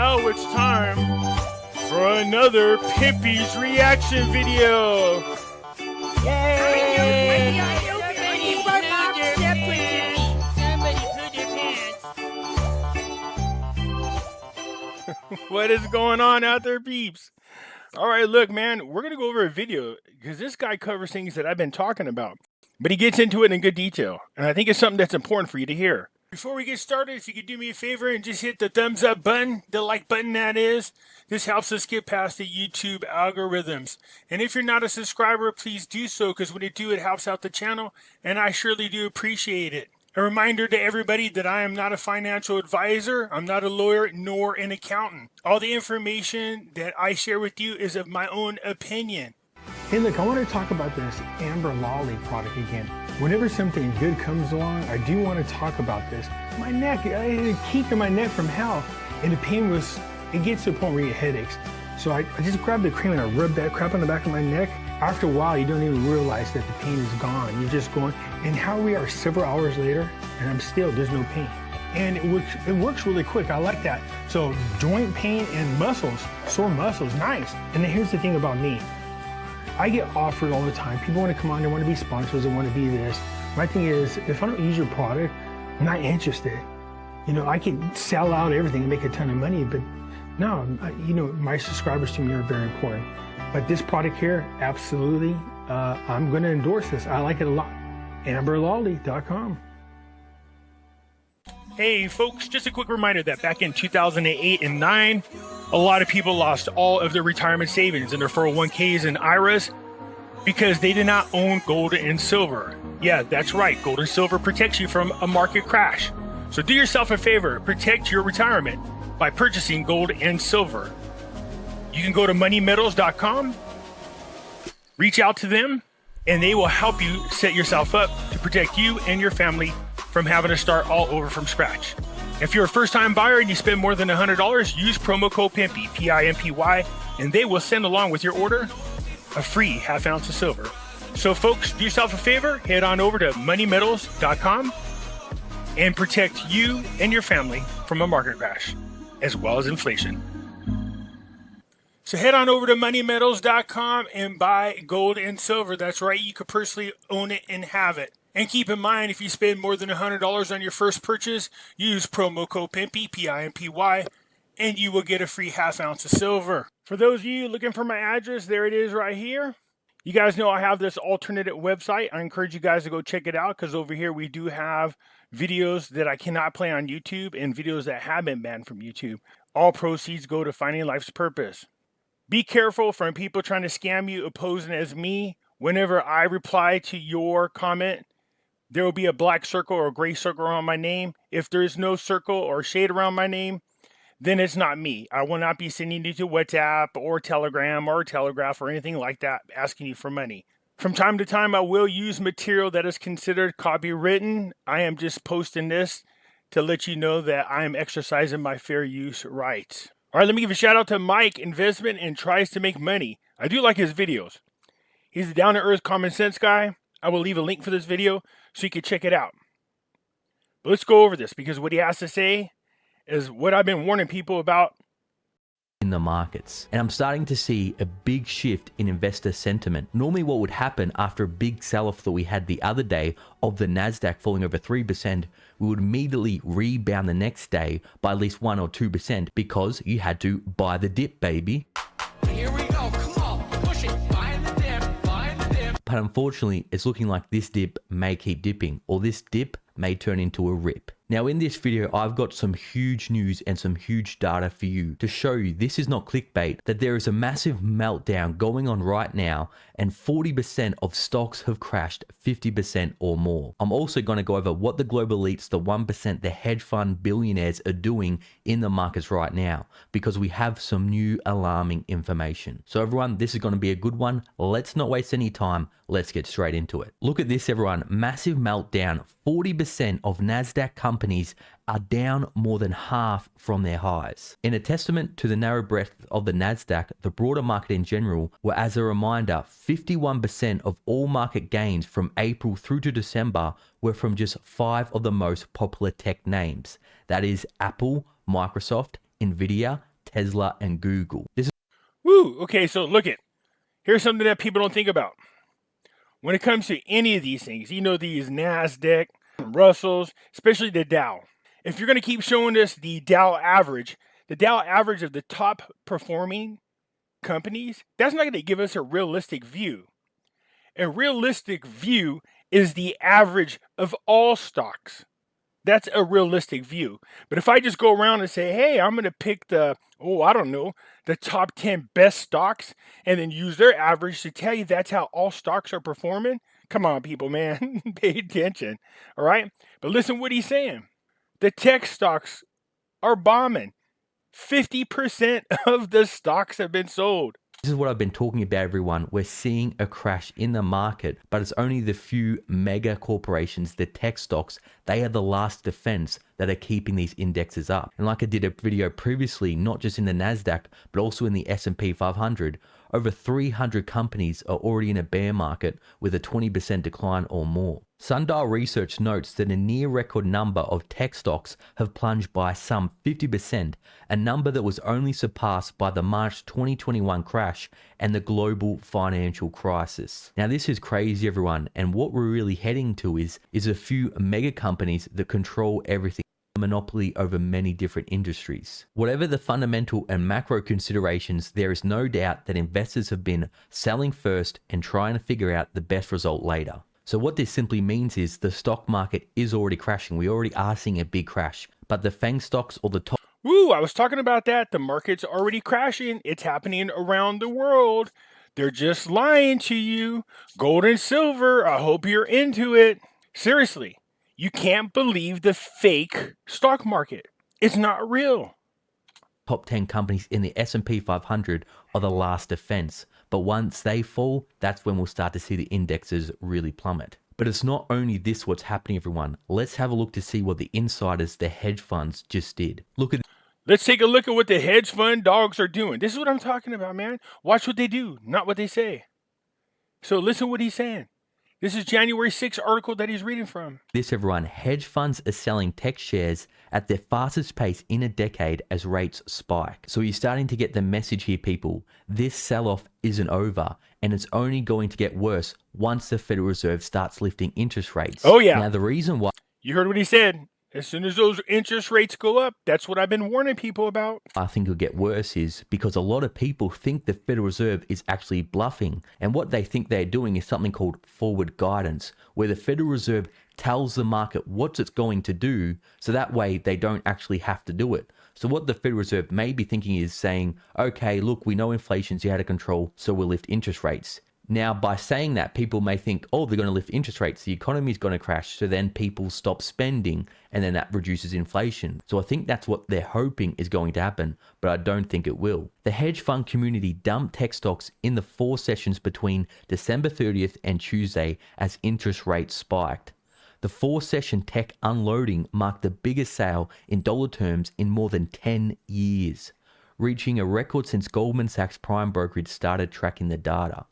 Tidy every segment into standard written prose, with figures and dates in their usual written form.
now it's time for another Pimpy's reaction video. Yay! What is going on out there, peeps? All right, look, man, we're going to go over a video because this guy covers things that I've been talking about, but he gets into it in good detail, and I think it's something that's important for you to hear. Before we get started, if you could do me a favor and just hit the thumbs up button, the like button that is, this helps us get past the YouTube algorithms. And if you're not a subscriber, please do so, because when you do, it helps out the channel, and I surely do appreciate it. A reminder to everybody that I am not a financial advisor, I'm not a lawyer, nor an accountant. All the information that I share with you is of my own opinion. Hey look, I want to talk about this Amber Lolly product again. Whenever something good comes along, I do want to talk about this. My neck, I had a kink in my neck from hell, and the pain was, it gets to a point where you get headaches. So I just grabbed the cream and I rubbed that crap on the back of my neck. After a while, you don't even realize that the pain is gone. You're just going, and how we are several hours later, and I'm still, there's no pain. And it works really quick, I like that. So joint pain and muscles, sore muscles, nice. And then here's the thing about me. I get offered all the time. People want to come on, they want to be sponsors, they want to be this. My thing is, if I don't use your product, I'm not interested. You know, I can sell out everything and make a ton of money, but no, you know, my subscribers to me are very important. But this product here, absolutely, I'm going to endorse this. I like it a lot. AmberLolly.com. Hey folks, just a quick reminder that back in 2008 and 9, a lot of people lost all of their retirement savings and their 401ks and IRAs because they did not own gold and silver. Yeah, that's right, gold and silver protects you from a market crash. So do yourself a favor, protect your retirement by purchasing gold and silver. You can go to moneymetals.com, reach out to them, and they will help you set yourself up to protect you and your family from having to start all over from scratch. If you're a first-time buyer and you spend more than $100, use promo code Pimpy, P-I-M-P-Y, and they will send along with your order a free half ounce of silver. So folks, do yourself a favor, head on over to moneymetals.com and protect you and your family from a market crash, as well as inflation. So head on over to moneymetals.com and buy gold and silver. That's right, you could personally own it and have it. And keep in mind, if you spend more than $100 on your first purchase, use promo code Pimpy, P-I-M-P-Y, and you will get a free half ounce of silver. For those of you looking for my address, there it is right here. You guys know I have this alternative website. I encourage you guys to go check it out, because over here we do have videos that I cannot play on YouTube and videos that have been banned from YouTube. All proceeds go to finding life's purpose. Be careful from people trying to scam you, posing as me. Whenever I reply to your comment, there will be a black circle or a gray circle around my name. If there is no circle or shade around my name, then it's not me. I will not be sending you to WhatsApp or Telegram or Telegraph or anything like that asking you for money. From time to time, I will use material that is considered copywritten. I am just posting this to let you know that I am exercising my fair use rights. All right, let me give a shout out to Mike, Investment and Tries to Make Money. I do like his videos. He's a down-to-earth common sense guy. I will leave a link for this video so you can check it out. But let's go over this, because what he has to say is what I've been warning people about in the markets. And I'm starting to see a big shift in investor sentiment. Normally what would happen after a big sell-off that we had the other day of the NASDAQ falling over 3%, we would immediately rebound the next day by at least 1 or 2% because you had to buy the dip, baby. Here we go, come on, push it, buy the dip, buy the dip. But unfortunately, it's looking like this dip may keep dipping, or this dip may turn into a rip. Now in this video, I've got some huge news and some huge data for you to show you this is not clickbait, that there is a massive meltdown going on right now and 40% of stocks have crashed 50% or more. I'm also going to go over what the global elites, the 1%, the hedge fund billionaires are doing in the markets right now, because we have some new alarming information. So everyone, this is going to be a good one. Let's not waste any time. Let's get straight into it. Look at this, everyone. Massive meltdown. 40% of NASDAQ companies are down more than half from their highs. In a testament to the narrow breadth of the NASDAQ, the broader market in general, where, as a reminder, 51% of all market gains from April through to December were from just 5 of the most popular tech names. That is Apple, Microsoft, Nvidia, Tesla, and Google. This is Woo! Okay, so look it. Here's something that people don't think about. When it comes to any of these things, these NASDAQ, Russells, especially the Dow. If you're going to keep showing us the Dow average of the top performing companies, that's not going to give us a realistic view. A realistic view is the average of all stocks. That's a realistic view. But if I just go around and say, hey, I'm going to pick the top 10 best stocks and then use their average to tell you that's how all stocks are performing, come on, people, man. Pay attention. All right? But listen what he's saying. The tech stocks are bombing. 50% of the stocks have been sold. This is what I've been talking about, everyone. We're seeing a crash in the market, but it's only the few mega corporations, the tech stocks, they are the last defense that are keeping these indexes up. And like I did a video previously, not just in the NASDAQ, but also in the S&P 500, over 300 companies are already in a bear market with a 20% decline or more. Sundial Research notes that a near record number of tech stocks have plunged by some 50%, a number that was only surpassed by the March 2021 crash and the global financial crisis. Now this is crazy, everyone, and what we're really heading to is a few mega companies that control everything. Monopoly over many different industries. Whatever the fundamental and macro considerations, there is no doubt that investors have been selling first and trying to figure out the best result later. So what this simply means is the stock market is already crashing. We already are seeing a big crash, but the FANG stocks or the top... Woo, I was talking about that. The market's already crashing. It's happening around the world. They're just lying to you. Gold and silver, I hope you're into it. Seriously. You can't believe the fake stock market. It's not real. Top 10 companies in the S&P 500 are the last defense. But once they fall, that's when we'll start to see the indexes really plummet. But it's not only this what's happening, everyone. Let's have a look to see what the insiders, the hedge funds, just did. Let's take a look at what the hedge fund dogs are doing. This is what I'm talking about, man. Watch what they do, not what they say. So listen what he's saying. This is January 6th article that he's reading from. This, everyone, hedge funds are selling tech shares at their fastest pace in a decade as rates spike. So you're starting to get the message here, people. This sell-off isn't over, and it's only going to get worse once the Federal Reserve starts lifting interest rates. Oh, yeah. Now, the reason why... You heard what he said. As soon as those interest rates go up, that's what I've been warning people about. I think it'll get worse is because a lot of people think the Federal Reserve is actually bluffing. And what they think they're doing is something called forward guidance, where the Federal Reserve tells the market what it's going to do, so that way they don't actually have to do it. So what the Federal Reserve may be thinking is saying, okay, look, we know inflation's out of control, so we'll lift interest rates. Now, by saying that, people may think, oh, they're going to lift interest rates, the economy is going to crash, so then people stop spending, and then that reduces inflation. So I think that's what they're hoping is going to happen, but I don't think it will. The hedge fund community dumped tech stocks in the 4 sessions between December 30th and Tuesday as interest rates spiked. The 4-session tech unloading marked the biggest sale in dollar terms in more than 10 years, reaching a record since Goldman Sachs Prime Brokerage started tracking the data.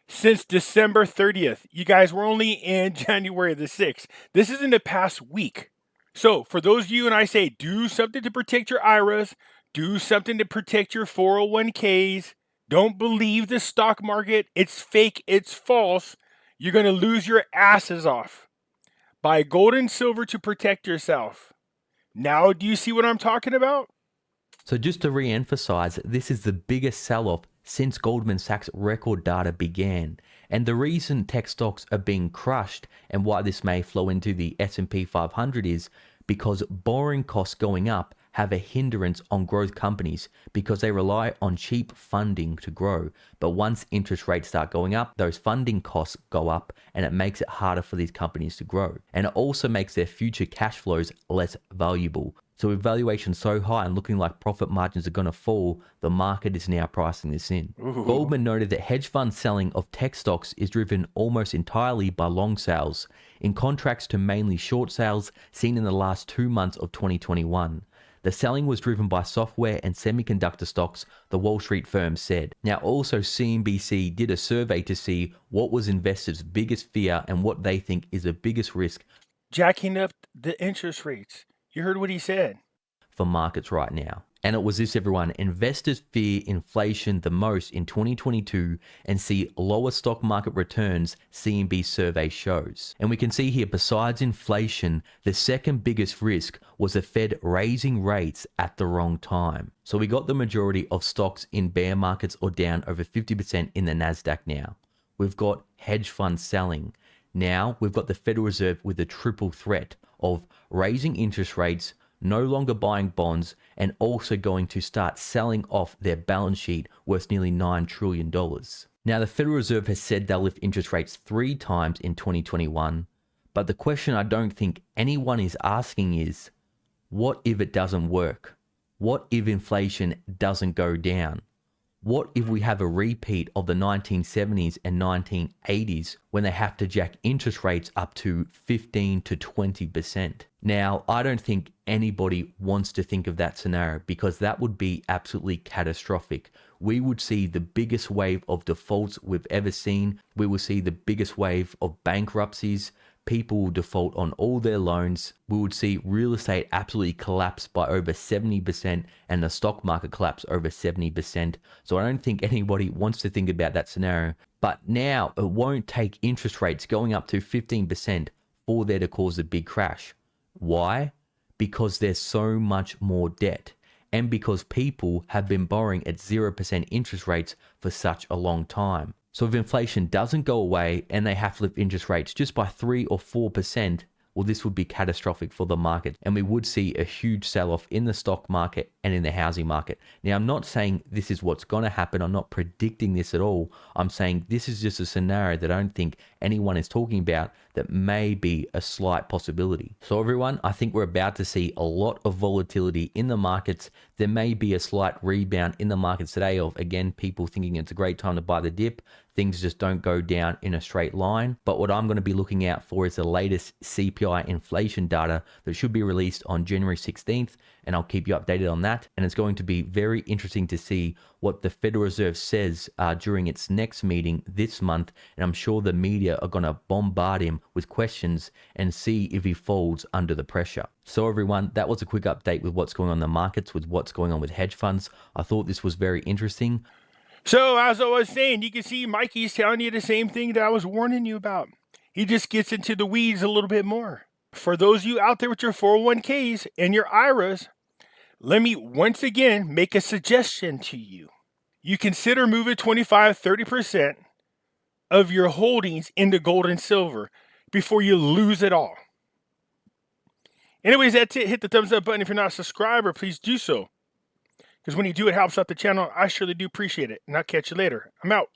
Since December 30th. You guys were only in January the 6th. This is in the past week. So for those of you, and I say, do something to protect your IRAs, do something to protect your 401ks. Don't believe the stock market. It's fake. It's false. You're going to lose your asses off. Buy gold and silver to protect yourself. Now, do you see what I'm talking about? So just to re-emphasize, this is the biggest sell-off since Goldman Sachs record data began. And the reason tech stocks are being crushed and why this may flow into the S&P 500 is because borrowing costs going up have a hindrance on growth companies because they rely on cheap funding to grow. But once interest rates start going up, those funding costs go up and it makes it harder for these companies to grow. And it also makes their future cash flows less valuable. So with valuation so high and looking like profit margins are going to fall, the market is now pricing this in. Ooh. Goldman noted that hedge fund selling of tech stocks is driven almost entirely by long sales, in contrast to mainly short sales seen in the last 2 months of 2021. The selling was driven by software and semiconductor stocks, the Wall Street firm said. Now also CNBC did a survey to see what was investors' biggest fear and what they think is the biggest risk Jacking up the interest rates. You heard what he said. for markets right now. And it was this, everyone. Investors fear inflation the most in 2022 and see lower stock market returns, CMB survey shows. And we can see here, besides inflation, the second biggest risk was the Fed raising rates at the wrong time. So we got the majority of stocks in bear markets or down over 50% in the NASDAQ now. We've got hedge funds selling. Now we've got the Federal Reserve with a triple threat of raising interest rates, no longer buying bonds, and also going to start selling off their balance sheet worth nearly $9 trillion. Now, the Federal Reserve has said they'll lift interest rates 3 times in 2021, but the question I don't think anyone is asking is, what if it doesn't work? What if inflation doesn't go down? What if we have a repeat of the 1970s and 1980s when they have to jack interest rates up to 15 to 20%? Now, I don't think anybody wants to think of that scenario because that would be absolutely catastrophic. We would see the biggest wave of defaults we've ever seen. We will see the biggest wave of bankruptcies. People will default on all their loans. We would see real estate absolutely collapse by over 70% and the stock market collapse over 70%. So I don't think anybody wants to think about that scenario. But now it won't take interest rates going up to 15% for there to cause a big crash. Why? Because there's so much more debt and because people have been borrowing at 0% interest rates for such a long time. So if inflation doesn't go away and they have to lift interest rates just by 3 or 4%, well, this would be catastrophic for the market. And we would see a huge sell-off in the stock market and in the housing market. Now, I'm not saying this is what's going to happen. I'm not predicting this at all. I'm saying this is just a scenario that I don't think anyone is talking about that may be a slight possibility. So everyone, I think we're about to see a lot of volatility in the markets. There may be a slight rebound in the markets today of, again, people thinking it's a great time to buy the dip. Things just don't go down in a straight line. But what I'm going to be looking out for is the latest CPI inflation data that should be released on January 16th. And I'll keep you updated on that. And it's going to be very interesting to see what the Federal Reserve says during its next meeting this month. And I'm sure the media are going to bombard him with questions and see if he folds under the pressure. So everyone, that was a quick update with what's going on in the markets, with what's going on with hedge funds. I thought this was very interesting. So, as I was saying, you can see Mikey's telling you the same thing that I was warning you about. He just gets into the weeds a little bit more. For those of you out there with your 401ks and your IRAs, let me once again make a suggestion to you. You consider moving 25-30% of your holdings into gold and silver before you lose it all. Anyways, that's it. Hit the thumbs up button if you're not a subscriber. Please do so. Because when you do, it helps out the channel. I surely do appreciate it. And I'll catch you later. I'm out.